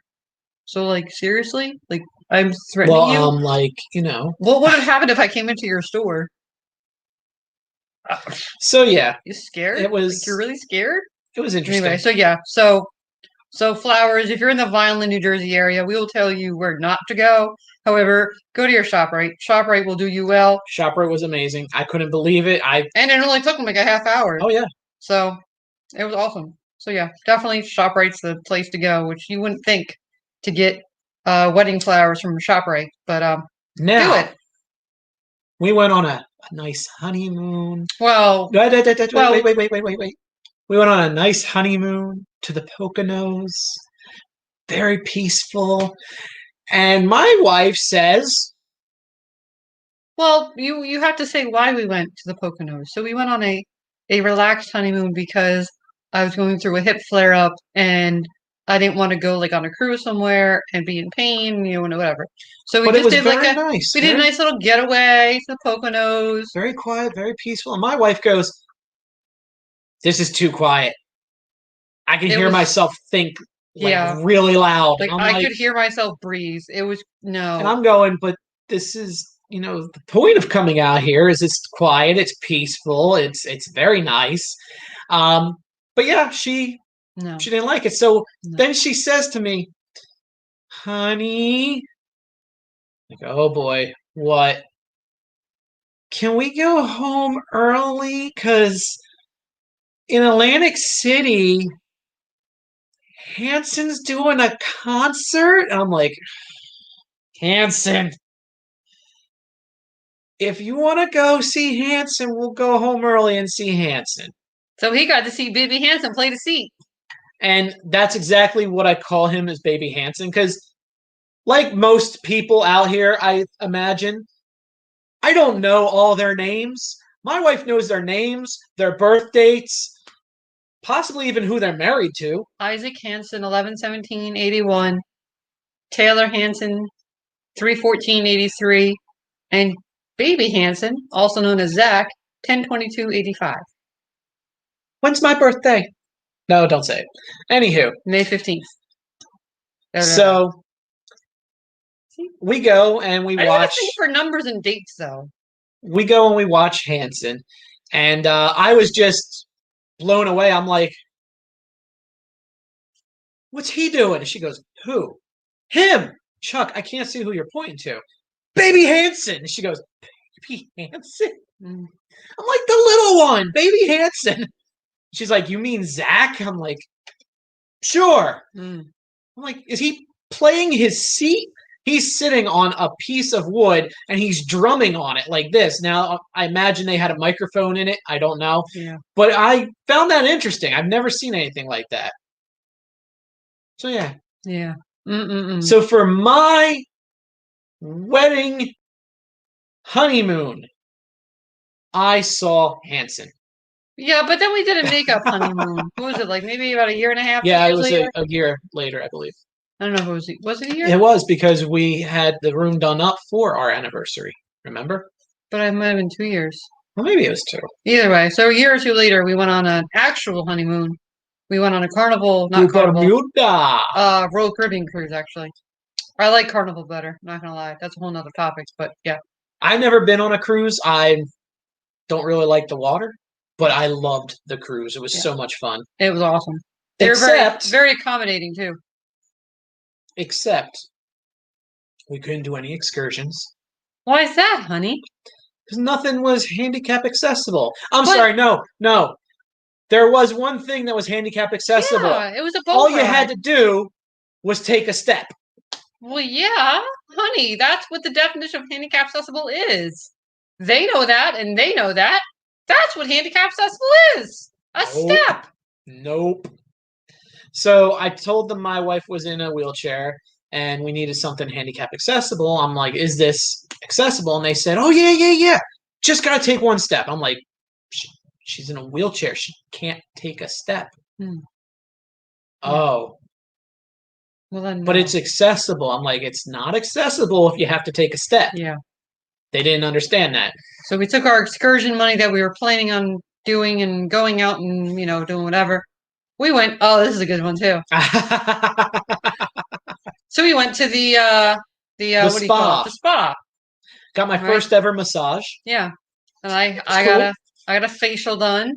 So, seriously? I'm threatening you? What would have happened if I came into your store? So, yeah. You scared? It was... you're really scared? It was interesting. Anyway, so, yeah. So flowers, if you're in the Vineland, New Jersey area, we will tell you where not to go. However, go to your ShopRite. ShopRite will do you well. ShopRite was amazing. I couldn't believe it. And it only took them a half hour. Oh, yeah. So, it was awesome. So, yeah, definitely ShopRite's the place to go, which you wouldn't think to get wedding flowers from ShopRite. But now, do it. We went on a nice honeymoon. Well, wait. We went on a nice honeymoon to the Poconos. Very peaceful. And my wife says... Well, you have to say why we went to the Poconos. So we went on a relaxed honeymoon because I was going through a hip flare-up and I didn't want to go like on a cruise somewhere and be in pain, whatever. So we But it just was did like very nice. we did a nice little getaway to the Poconos. Very quiet, very peaceful. And my wife goes, "This is too quiet. I can hear myself think like really loud." Like I'm I like, could hear myself breathe. It was and no. I'm going, but this is, the point of coming out here is it's quiet, it's peaceful, it's very nice. But yeah, she didn't like it. So then she says to me, "Honey," like, oh boy, what? Can we go home early? Because in Atlantic City, Hanson's doing a concert. And I'm like, Hanson, if you want to go see Hanson, we'll go home early and see Hanson. So he got to see Baby Hanson play the seat. And that's exactly what I call him, as Baby Hanson, because like most people out here, I imagine, I don't know all their names. My wife knows their names, their birth dates, possibly even who they're married to. Isaac Hanson, 11/17/81. Taylor Hanson, 3/14/83. And Baby Hanson, also known as Zach, 10/22/85. When's my birthday? No, don't say it. Anywho. May 15th. So we go and we watch. Think for numbers and dates, though. We go and we watch Hanson. And I was just blown away. I'm like, what's he doing? And she goes, who? Him. Chuck, I can't see who you're pointing to. Baby Hanson. And she goes, Baby Hanson? I'm like, the little one, Baby Hanson. She's like, you mean Zach? I'm like, sure. I'm like, is he playing his seat? He's sitting on a piece of wood and he's drumming on it like this. Now, I imagine they had a microphone in it. I don't know. Yeah. But I found that interesting. I've never seen anything like that. So, yeah. Yeah. So, for my wedding honeymoon, I saw Hanson. Yeah, but then we did a makeup honeymoon. What was it, like maybe about a year and a half? Yeah, it was a year later, I believe. I don't know if was it a year? It was, because we had the room done up for our anniversary, remember? But it might have been 2 years. Well, maybe it was 2. Either way, so a year or two later, we went on an actual honeymoon. We went on a Carnival, not Carnival. Bermuda. Royal Caribbean cruise, actually. I like Carnival better, not gonna lie. That's a whole nother topic, but yeah. I've never been on a cruise. I don't really like the water, but I loved the cruise. It was so much fun. It was awesome. They were very accommodating, too. Except we couldn't do any excursions. Why is that, honey? Because nothing was handicap accessible. I'm sorry, no. There was one thing that was handicap accessible. Yeah, it was a boat All ride. you had to do was take a step. Well, yeah, honey, that's what the definition of handicap accessible is. They know that, and they know that. That's what handicap accessible is. A step. Nope. So I told them my wife was in a wheelchair and we needed something handicap accessible. I'm like, is this accessible? And they said, oh, yeah. Just got to take one step. I'm like, she's in a wheelchair. She can't take a step. Oh. Well, then, but it's accessible. I'm like, it's not accessible if you have to take a step. Yeah. They didn't understand that. So we took our excursion money that we were planning on doing and going out and, doing whatever. We went, oh, this is a good one too. So we went to the what do you call it? The spa. Got my first ever massage. Yeah. And I got a facial done.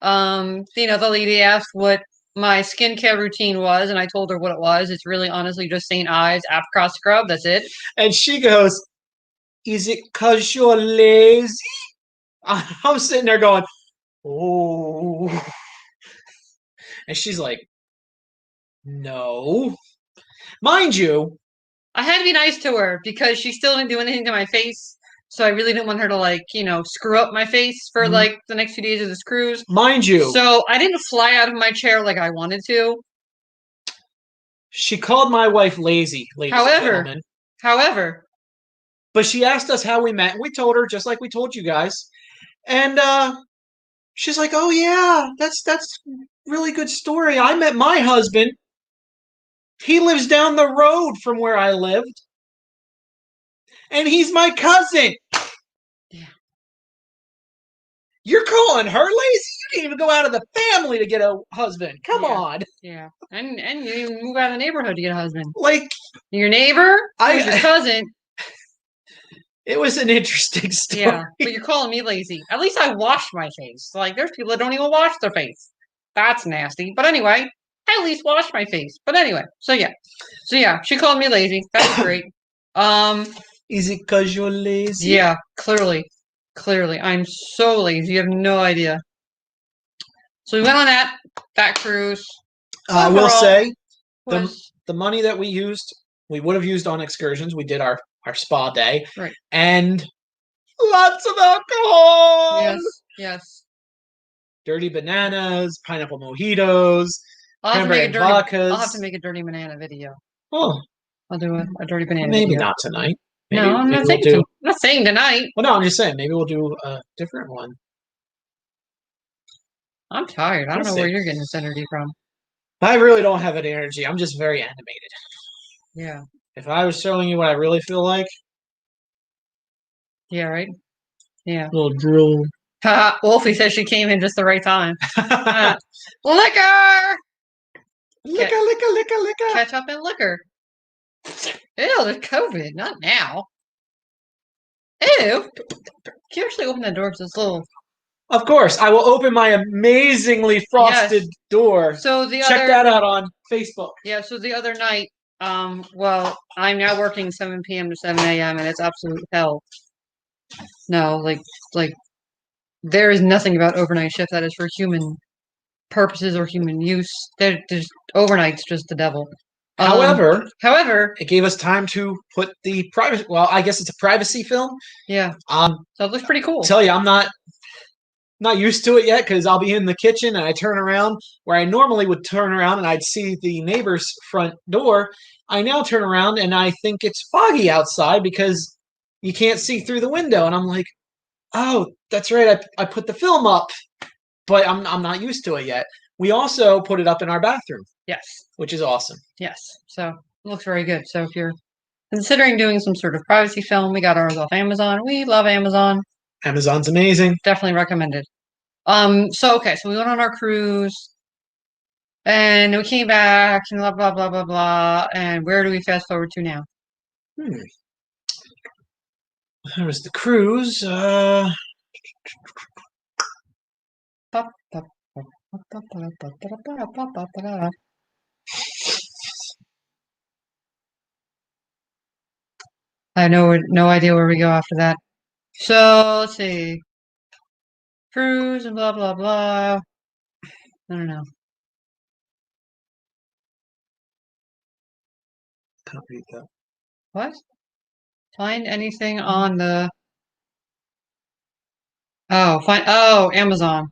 The lady asked what my skincare routine was, and I told her what it was. It's really honestly just St. Ives apricot scrub. That's it. And she goes, is it 'cause you're lazy? I'm sitting there going, oh. And she's like, no. Mind you, I had to be nice to her because she still didn't do anything to my face. So I really didn't want her to, screw up my face for, the next few days of this cruise. Mind you. So I didn't fly out of my chair like I wanted to. She called my wife lazy, ladies and gentlemen. However. But she asked us how we met. And we told her, just like we told you guys. And she's like, oh, yeah, that's really good story. I met my husband He lives down the road from where I lived. And he's my cousin. Yeah. You're calling her lazy? You didn't even go out of the family to get a husband. Come on. Yeah. And you didn't even move out of the neighborhood to get a husband. Like, your neighbor, who's your cousin. It was an interesting story. Yeah, but you're calling me lazy. At least I washed my face. Like, there's people that don't even wash their face. That's nasty. But anyway, I at least washed my face. But anyway, so yeah, she called me lazy. That was great. Is it because you're lazy? Yeah, clearly, I'm so lazy. You have no idea. So we went on that cruise. I will say, was the money that we used, we would have used on excursions. We did our spa day. right. And lots of alcohol. Yes. Dirty bananas, pineapple mojitos, cranberry vodkas. I'll have to make a dirty banana video. Oh. I'll do a dirty banana Maybe video. not tonight. Maybe, no, I'm not saying I'm not saying tonight. Well, no, I'm just saying maybe we'll do a different one. I'm tired. I don't know where you're getting this energy from. I really don't have any energy. I'm just very animated. Yeah. If I was showing you what I really feel like. Yeah, right? Yeah. Little drool. Wolfie says she came in just the right time. Liquor! Liquor. Ketchup and liquor. Ew, there's COVID. Not now. Ew. Can you actually open the door to this little... Of course, I will open my amazingly frosted door. So check that out on Facebook. Yeah, so the other night, well, I'm now working 7 p.m. to 7 a.m. and it's absolute hell. No, like there is nothing about overnight shift that is for human purposes or human use. There's overnight's just the devil. However, it gave us time to put the privacy. Well, I guess it's a privacy film. Yeah. So it looks pretty cool. Tell you, I'm not used to it yet because I'll be in the kitchen and I turn around where I normally would turn around and I'd see the neighbor's front door. I now turn around and I think it's foggy outside because you can't see through the window. And I'm like, oh, that's right. I put the film up, but I'm not used to it yet. We also put it up in our bathroom. Yes. Which is awesome. Yes. So it looks very good. So if you're considering doing some sort of privacy film, we got ours off Amazon. We love Amazon. Amazon's amazing. Definitely recommended. So we went on our cruise and we came back and blah blah blah blah blah. And where do we fast forward to now? There was the cruise. I have no idea where we go after that. So let's see. Cruise and blah blah blah. I don't know. Can't read that. What? Find anything on the... Amazon.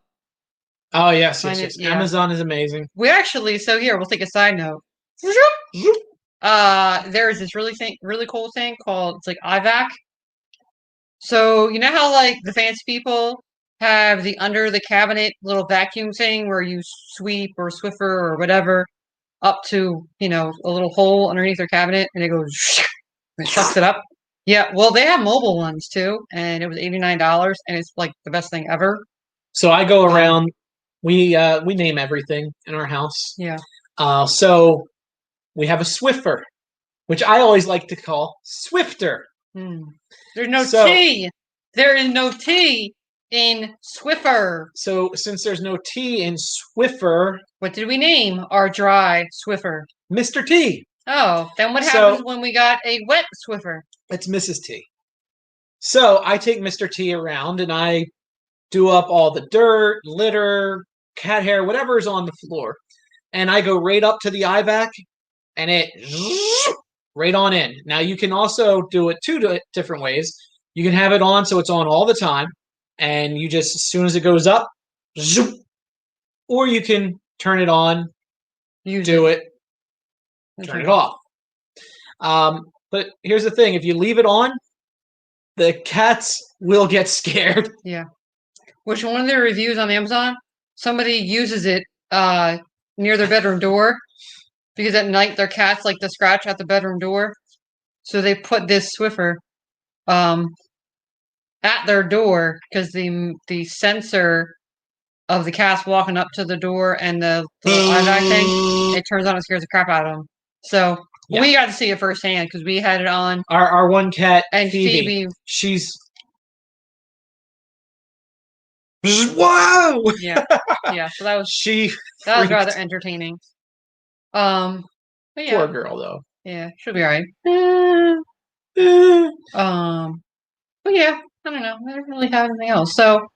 Oh, yes. Yeah. Amazon is amazing. We actually, so here, we'll take a side note. There's this really cool thing called, it's like IVAC. So, you know how, like, the fancy people have the under the cabinet little vacuum thing where you sweep or Swiffer or whatever up to, a little hole underneath their cabinet and it goes, and it sucks it up? Yeah, well, they have mobile ones too, and it was $89, and it's like the best thing ever. So I go around. We name everything in our house. Yeah. So we have a Swiffer, which I always like to call Swifter. There's no T. There is no T in Swiffer. So since there's no T in Swiffer, what did we name our dry Swiffer? Mr. T. Oh, then what happens when we got a wet Swiffer? It's Mrs. T. So I take Mr. T around and I do up all the dirt, litter, cat hair, whatever is on the floor. And I go right up to the IVAC and it right on in. Now you can also do it two different ways. You can have it on so it's on all the time. And you just, as soon as it goes up, zoop, or you can turn it on, turn it off. But here's the thing. If you leave it on, the cats will get scared. Yeah. Which one of the reviews on Amazon, somebody uses it near their bedroom door, because at night their cats like to scratch at the bedroom door. So they put this Swiffer at their door because the sensor of the cats walking up to the door and the little IVAC thing, it turns on and scares the crap out of them. So we got to see it firsthand because we had it on. Our one cat, and Phoebe, she's wow. Yeah. So that was rather entertaining. But yeah. Poor girl though. Yeah, she'll be alright. But yeah, I don't know. I don't really have anything else. So,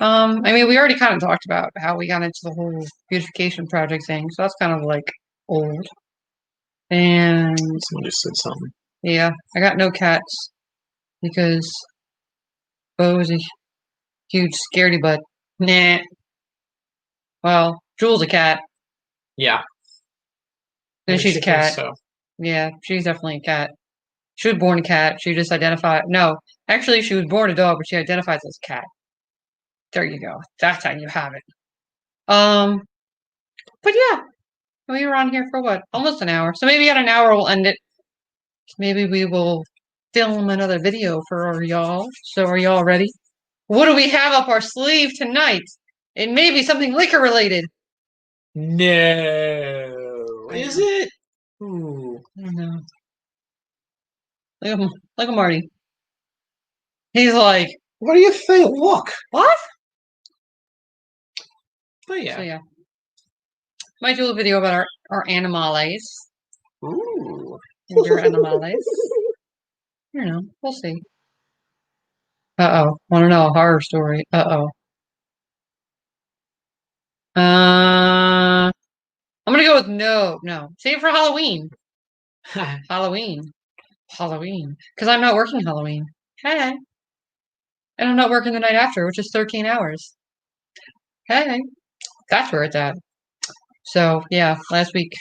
I mean, we already kind of talked about how we got into the whole beautification project thing. So that's kind of like old. And someone just said something. Yeah, I got no cats because Bo is a huge scaredy butt. Nah. Well, Jewel's a cat. Yeah. And she's a cat. So. Yeah, she's definitely a cat. She was born a cat. She just identified. No, actually, she was born a dog, but she identifies as a cat. There you go. That's how you have it. But yeah, we were on here for what? Almost an hour. So maybe at an hour we'll end it. Maybe we will film another video for y'all. So are y'all ready? What do we have up our sleeve tonight? It may be something liquor related. No. Is it? Ooh. I don't know. Look at Marty. He's like, what do you think? Look. What? But yeah. So yeah. Might do a video about our animales. Ooh. Your animales. You know, we'll see. Uh-oh. Want to know a horror story? Uh-oh. I'm gonna go with no. Save it for Halloween. Halloween. Because I'm not working Halloween. Hey. And I'm not working the night after, which is 13 hours. Hey. That's where it's at. So, yeah, last week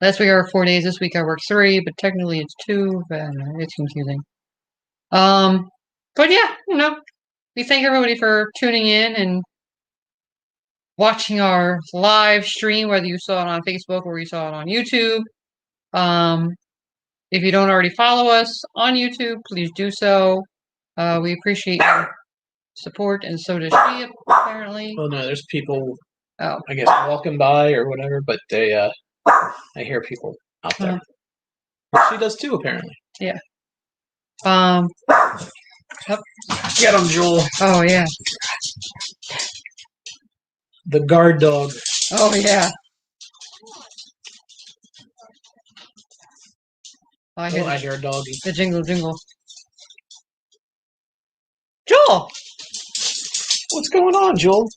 I worked 4 days. This week I worked 3, but technically it's 2. But it's confusing. But yeah, you know, we thank everybody for tuning in and watching our live stream, whether you saw it on Facebook or you saw it on YouTube. If you don't already follow us on YouTube, please do so. We appreciate your support, and so does she, apparently. Well, no, there's people, I guess, walking by or whatever, but they, I hear people out there. She does too, apparently. Yeah. Get him, Joel. Oh, yeah. The guard dog. Oh, yeah. I hear a doggy. The jingle, jingle. Joel! What's going on, Joel?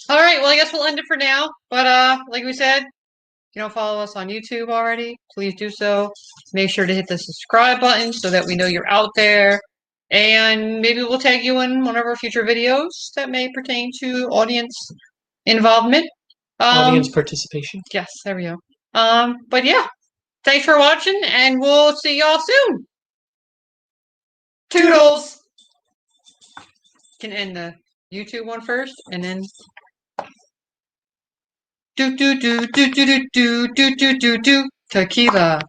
All right, well, I guess we'll end it for now. But like we said, if you don't follow us on YouTube already, please do so. Make sure to hit the subscribe button so that we know you're out there. And maybe we'll tag you in one of our future videos that may pertain to audience involvement. Audience participation. Yes, there we go. But yeah, thanks for watching, and we'll see y'all soon. Toodles! Can end the YouTube one first, and then do do do do do do do do do do do tequila.